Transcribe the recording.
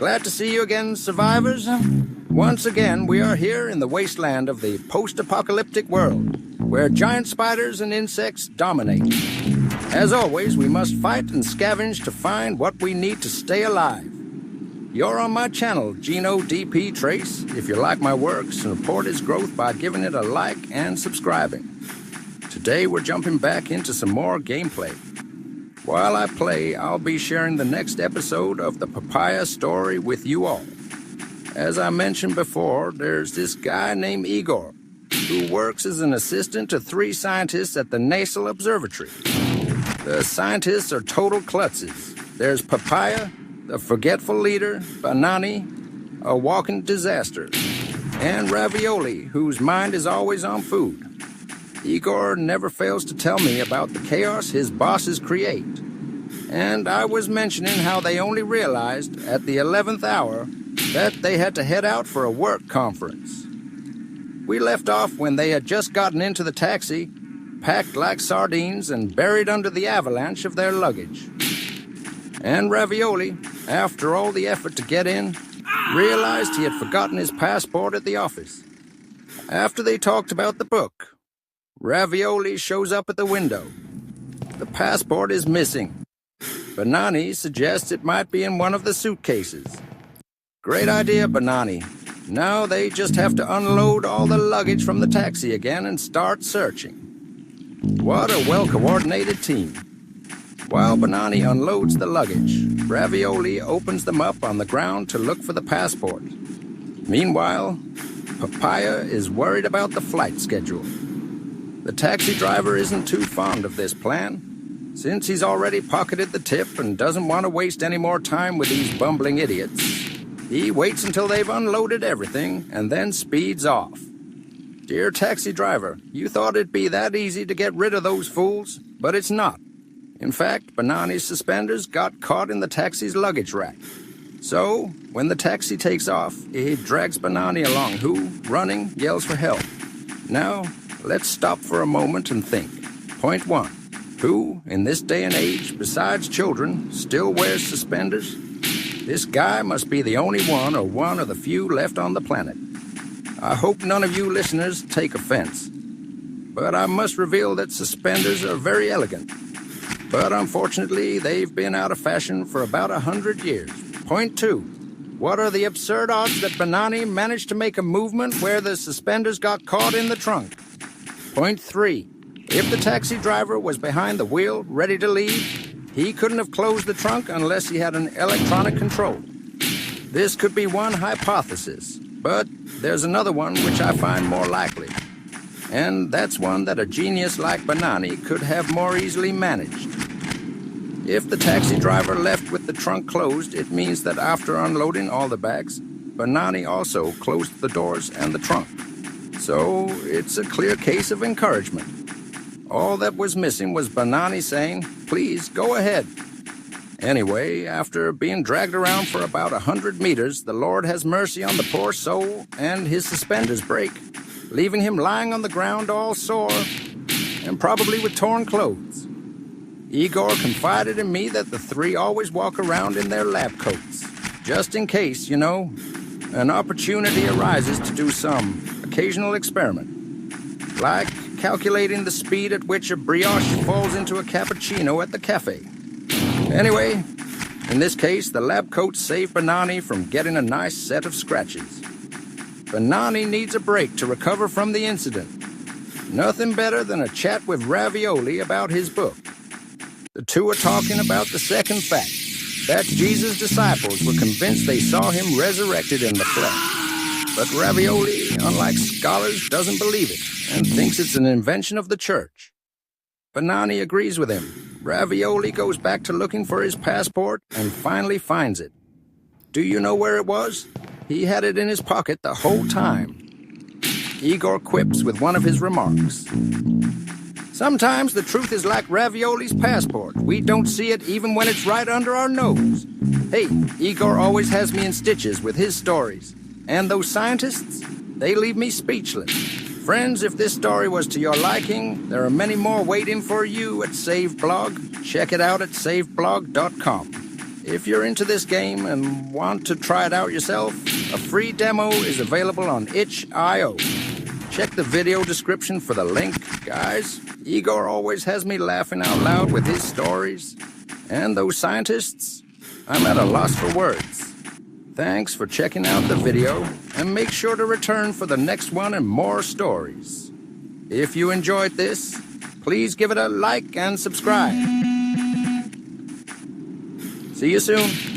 Glad to see you again, survivors. Once again, we are here in the wasteland of the post-apocalyptic world, where giant spiders and insects dominate. As always, we must fight and scavenge to find what we need to stay alive. You're on my channel, Geno DP Trace, if you like my works, and support its growth by giving it a like and subscribing. Today, we're jumping back into some more gameplay. While I play, I'll be sharing the next episode of the Papaya story with you all. As I mentioned before, there's this guy named Igor, who works as an assistant to 3 scientists at the Nasal Observatory. The scientists are total klutzes. There's Papaya, the forgetful leader, Banani, a walking disaster, and Ravioli, whose mind is always on food. Igor never fails to tell me about the chaos his bosses create. And I was mentioning how they only realized, at the 11th hour, that they had to head out for a work conference. We left off when they had just gotten into the taxi, packed like sardines and buried under the avalanche of their luggage. And Ravioli, after all the effort to get in, realized he had forgotten his passport at the office. After they talked about the book, Ravioli shows up at the window. The passport is missing. Banani suggests it might be in one of the suitcases. Great idea, Banani. Now they just have to unload all the luggage from the taxi again and start searching. What a well-coordinated team. While Banani unloads the luggage, Ravioli opens them up on the ground to look for the passport. Meanwhile, Papaya is worried about the flight schedule. The taxi driver isn't too fond of this plan, since he's already pocketed the tip and doesn't want to waste any more time with these bumbling idiots. He waits until they've unloaded everything and then speeds off. Dear taxi driver, you thought it'd be that easy to get rid of those fools, but it's not. In fact, Banani's suspenders got caught in the taxi's luggage rack. So, when the taxi takes off, he drags Banani along, who, running, yells for help. Now, let's stop for a moment and think. Point 1. Who, in this day and age, besides children, still wears suspenders? This guy must be the only one or one of the few left on the planet. I hope none of you listeners take offense. But I must reveal that suspenders are very elegant. But unfortunately, they've been out of fashion for about 100 years. Point 2. What are the absurd odds that Banani managed to make a movement where the suspenders got caught in the trunk? Point 3. If the taxi driver was behind the wheel, ready to leave, he couldn't have closed the trunk unless he had an electronic control. This could be one hypothesis, but there's another one which I find more likely. And that's one that a genius like Banani could have more easily managed. If the taxi driver left with the trunk closed, it means that after unloading all the bags, Banani also closed the doors and the trunk. So, it's a clear case of encouragement. All that was missing was Banani saying, "Please, go ahead." Anyway, after being dragged around for about 100 meters, the Lord has mercy on the poor soul, and his suspenders break, leaving him lying on the ground all sore, and probably with torn clothes. Igor confided in me that the 3 always walk around in their lab coats, just in case, you know, an opportunity arises to do some occasional experiment, like calculating the speed at which a brioche falls into a cappuccino at the cafe. Anyway, in this case, the lab coats saved Banani from getting a nice set of scratches. Banani needs a break to recover from the incident. Nothing better than a chat with Ravioli about his book. The two are talking about the second fact, that Jesus' disciples were convinced they saw him resurrected in the flesh. But Ravioli, unlike scholars, doesn't believe it and thinks it's an invention of the church. Banani agrees with him. Ravioli goes back to looking for his passport and finally finds it. Do you know where it was? He had it in his pocket the whole time. Igor quips with one of his remarks. Sometimes the truth is like Ravioli's passport. We don't see it even when it's right under our nose. Hey, Igor always has me in stitches with his stories. And those scientists, they leave me speechless. Friends, if this story was to your liking, there are many more waiting for you at SaveBlog. Check it out at saveblog.com. If you're into this game and want to try it out yourself, a free demo is available on itch.io. Check the video description for the link, guys. Igor always has me laughing out loud with his stories. And those scientists, I'm at a loss for words. Thanks for checking out the video, and make sure to return for the next one and more stories. If you enjoyed this, please give it a like and subscribe. See you soon.